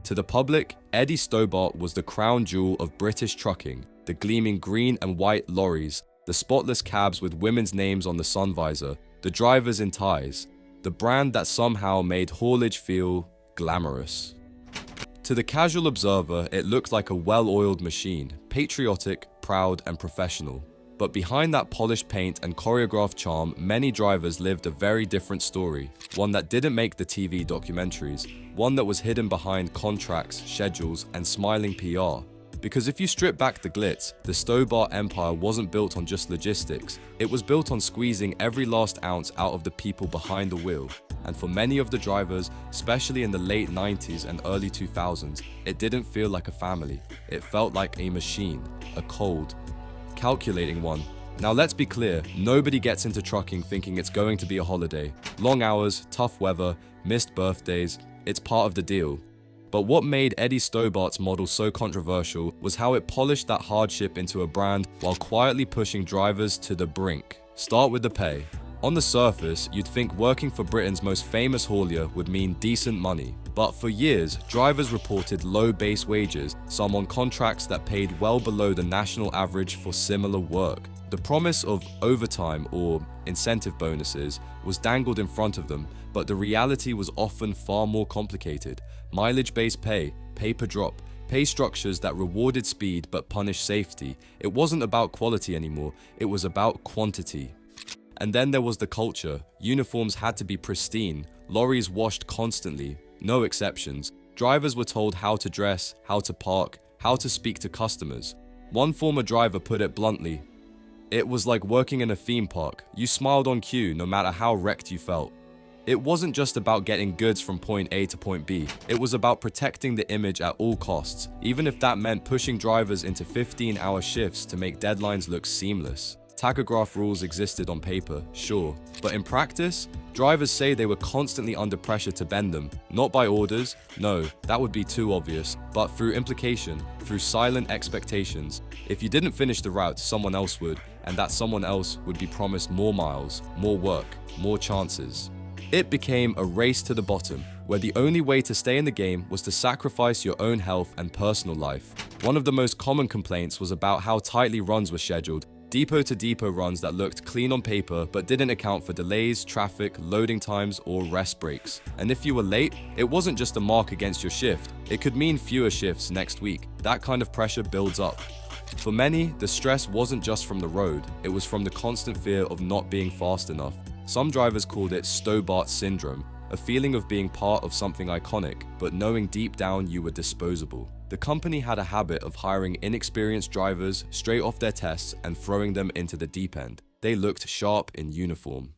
To the public, Eddie Stobart was the crown jewel of British trucking, the gleaming green and white lorries, the spotless cabs with women's names on the sun visor, the drivers in ties, the brand that somehow made haulage feel glamorous. To the casual observer, it looked like a well-oiled machine, patriotic, proud, and professional. But behind that polished paint and choreographed charm, many drivers lived a very different story, one that didn't make the TV documentaries, one that was hidden behind contracts, schedules, and smiling PR. Because if you strip back the glitz, the Stobart empire wasn't built on just logistics, it was built on squeezing every last ounce out of the people behind the wheel. And for many of the drivers, especially in the late 90s and early 2000s, it didn't feel like a family. It felt like a machine, a cold, calculating one. Now let's be clear, nobody gets into trucking thinking it's going to be a holiday. Long hours, tough weather, missed birthdays, it's part of the deal. But what made Eddie Stobart's model so controversial was how it polished that hardship into a brand while quietly pushing drivers to the brink. Start with the pay. On the surface, you'd think working for Britain's most famous haulier would mean decent money. But for years, drivers reported low base wages, some on contracts that paid well below the national average for similar work. The promise of overtime or incentive bonuses was dangled in front of them, but the reality was often far more complicated. Mileage-based pay, pay per drop, pay structures that rewarded speed but punished safety. It wasn't about quality anymore, it was about quantity. And then there was the culture. Uniforms had to be pristine, lorries washed constantly, no exceptions. Drivers were told how to dress, how to park, how to speak to customers. One former driver put it bluntly, "It was like working in a theme park. You smiled on cue no matter how wrecked you felt." It wasn't just about getting goods from point A to point B. It was about protecting the image at all costs, even if that meant pushing drivers into 15-hour shifts to make deadlines look seamless. Tachograph rules existed on paper, sure, but in practice, drivers say they were constantly under pressure to bend them, not by orders, no, that would be too obvious, but through implication, through silent expectations. If you didn't finish the route, someone else would, and that someone else would be promised more miles, more work, more chances. It became a race to the bottom, where the only way to stay in the game was to sacrifice your own health and personal life. One of the most common complaints was about how tightly runs were scheduled, depot-to-depot runs that looked clean on paper but didn't account for delays, traffic, loading times, or rest breaks. And if you were late, it wasn't just a mark against your shift. It could mean fewer shifts next week. That kind of pressure builds up. For many, the stress wasn't just from the road, it was from the constant fear of not being fast enough. Some drivers called it Stobart syndrome, a feeling of being part of something iconic, but knowing deep down you were disposable. The company had a habit of hiring inexperienced drivers straight off their tests and throwing them into the deep end. They looked sharp in uniform.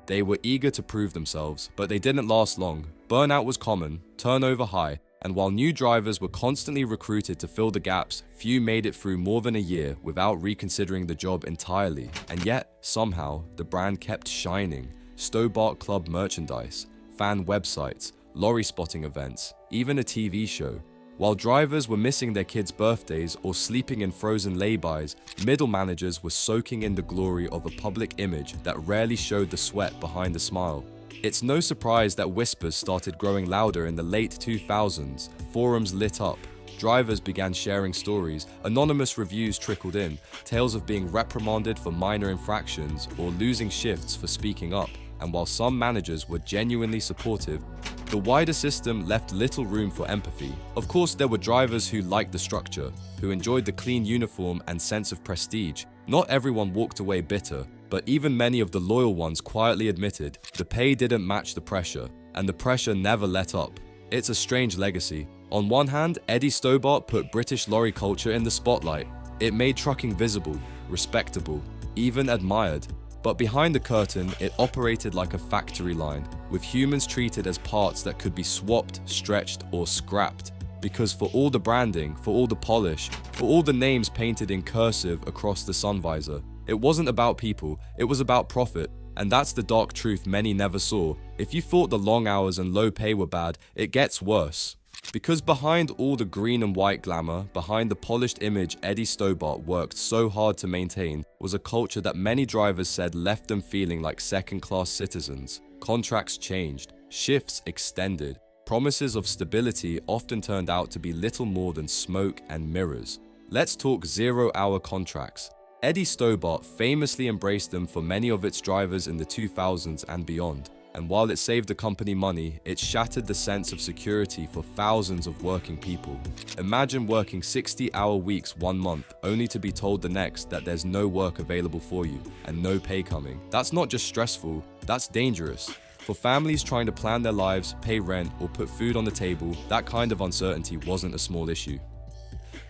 They were eager to prove themselves, but they didn't last long. Burnout was common, turnover high, and while new drivers were constantly recruited to fill the gaps, few made it through more than a year without reconsidering the job entirely. And yet, somehow, the brand kept shining. Stobart Club merchandise, fan websites, lorry spotting events, even a TV show. While drivers were missing their kids' birthdays or sleeping in frozen laybys, middle managers were soaking in the glory of a public image that rarely showed the sweat behind the smile. It's no surprise that whispers started growing louder in the late 2000s. Forums lit up. Drivers began sharing stories. Anonymous reviews trickled in. Tales of being reprimanded for minor infractions or losing shifts for speaking up. And while some managers were genuinely supportive, the wider system left little room for empathy. Of course, there were drivers who liked the structure, who enjoyed the clean uniform and sense of prestige. Not everyone walked away bitter, but even many of the loyal ones quietly admitted the pay didn't match the pressure, and the pressure never let up. It's a strange legacy. On one hand, Eddie Stobart put British lorry culture in the spotlight. It made trucking visible, respectable, even admired. But behind the curtain, it operated like a factory line, with humans treated as parts that could be swapped, stretched, or scrapped. Because for all the branding, for all the polish, for all the names painted in cursive across the sun visor, it wasn't about people, it was about profit. And that's the dark truth many never saw. If you thought the long hours and low pay were bad, it gets worse. Because behind all the green and white glamour, behind the polished image Eddie Stobart worked so hard to maintain, was a culture that many drivers said left them feeling like second-class citizens. Contracts changed, shifts extended, Promises of stability often turned out to be little more than smoke and mirrors. Let's talk zero-hour contracts. Eddie Stobart famously embraced them for many of its drivers in the 2000s and beyond. And while it saved the company money, it shattered the sense of security for thousands of working people. Imagine working 60-hour weeks one month, only to be told the next that there's no work available for you and no pay coming. That's not just stressful, that's dangerous. For families trying to plan their lives, pay rent, or put food on the table, that kind of uncertainty wasn't a small issue.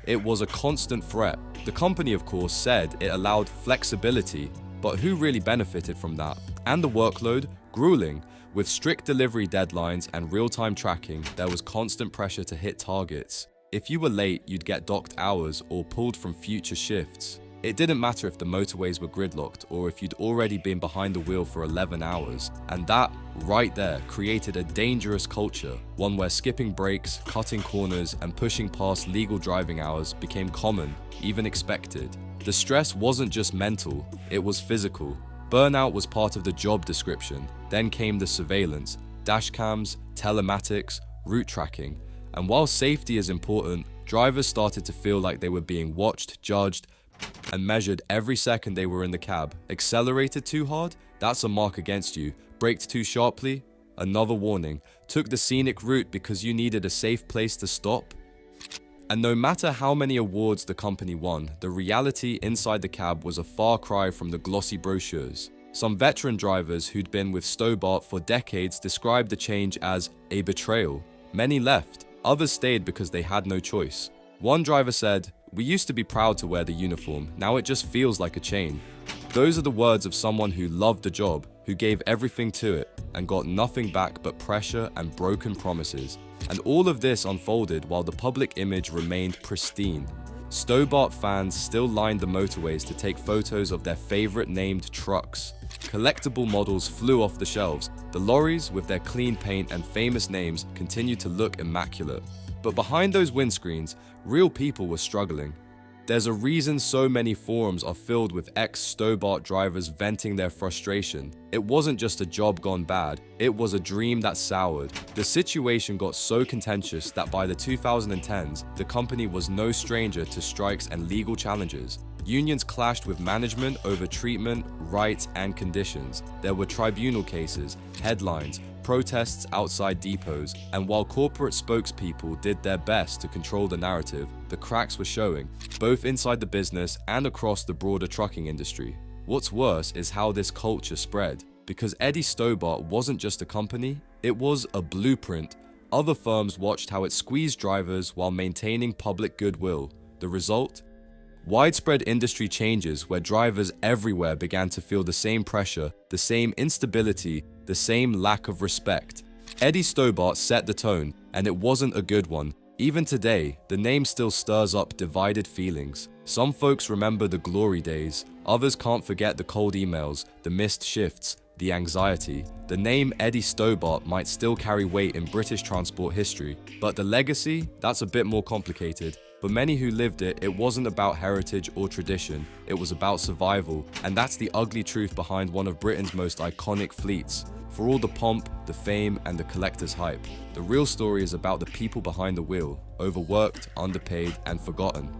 It was a constant threat. The company, of course, said it allowed flexibility, but who really benefited from that? And the workload? Grueling. With strict delivery deadlines and real-time tracking, there was constant pressure to hit targets. If you were late, you'd get docked hours or pulled from future shifts. It didn't matter if the motorways were gridlocked or if you'd already been behind the wheel for 11 hours. And that, right there, created a dangerous culture, one where skipping breaks, cutting corners, and pushing past legal driving hours became common, even expected. The stress wasn't just mental, it was physical. Burnout was part of the job description. Then came the surveillance, dash cams, telematics, route tracking. And while safety is important, drivers started to feel like they were being watched, judged, and measured every second they were in the cab. Accelerated too hard? That's a mark against you. Braked too sharply? Another warning. Took the scenic route because you needed a safe place to stop? And no matter how many awards the company won, the reality inside the cab was a far cry from the glossy brochures. Some veteran drivers who'd been with Stobart for decades described the change as a betrayal. Many left, others stayed because they had no choice. One driver said, "We used to be proud to wear the uniform, now it just feels like a chain." Those are the words of someone who loved the job, who gave everything to it, and got nothing back but pressure and broken promises. And all of this unfolded while the public image remained pristine. Stobart fans still lined the motorways to take photos of their favorite named trucks. Collectible models flew off the shelves. The lorries, with their clean paint and famous names, continued to look immaculate. But behind those windscreens, real people were struggling. There's a reason so many forums are filled with ex-Stobart drivers venting their frustration. It wasn't just a job gone bad, it was a dream that soured. The situation got so contentious that by the 2010s, the company was no stranger to strikes and legal challenges. Unions clashed with management over treatment, rights, and conditions. There were tribunal cases, headlines, protests outside depots, and while corporate spokespeople did their best to control the narrative, the cracks were showing, both inside the business and across the broader trucking industry. What's worse is how this culture spread, because Eddie Stobart wasn't just a company, it was a blueprint. Other firms watched how it squeezed drivers while maintaining public goodwill. The result? Widespread industry changes where drivers everywhere began to feel the same pressure, the same instability, the same lack of respect. Eddie Stobart set the tone, and it wasn't a good one. Even today, the name still stirs up divided feelings. Some folks remember the glory days, others can't forget the cold emails, the missed shifts, the anxiety. The name Eddie Stobart might still carry weight in British transport history, but the legacy, that's a bit more complicated. For many who lived it, it wasn't about heritage or tradition, it was about survival, and that's the ugly truth behind one of Britain's most iconic fleets. For all the pomp, the fame, and the collector's hype, the real story is about the people behind the wheel, overworked, underpaid, and forgotten.